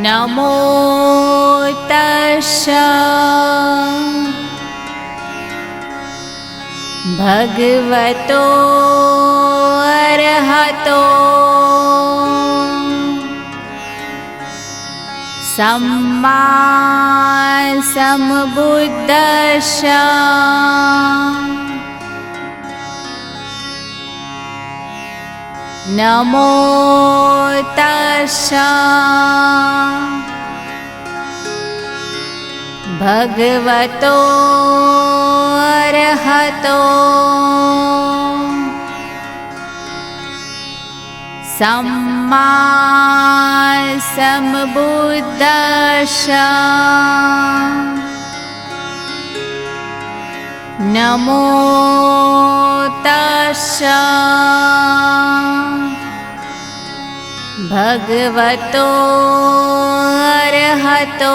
नमो तस्सै भगवतो अरहतो सम्मा सम्बुद्दस्सै। नमो तस्सै भगवतो अरहतो सम्मा सम्बुद्दस्सै। नमो तस्सै भगवतो अरहतो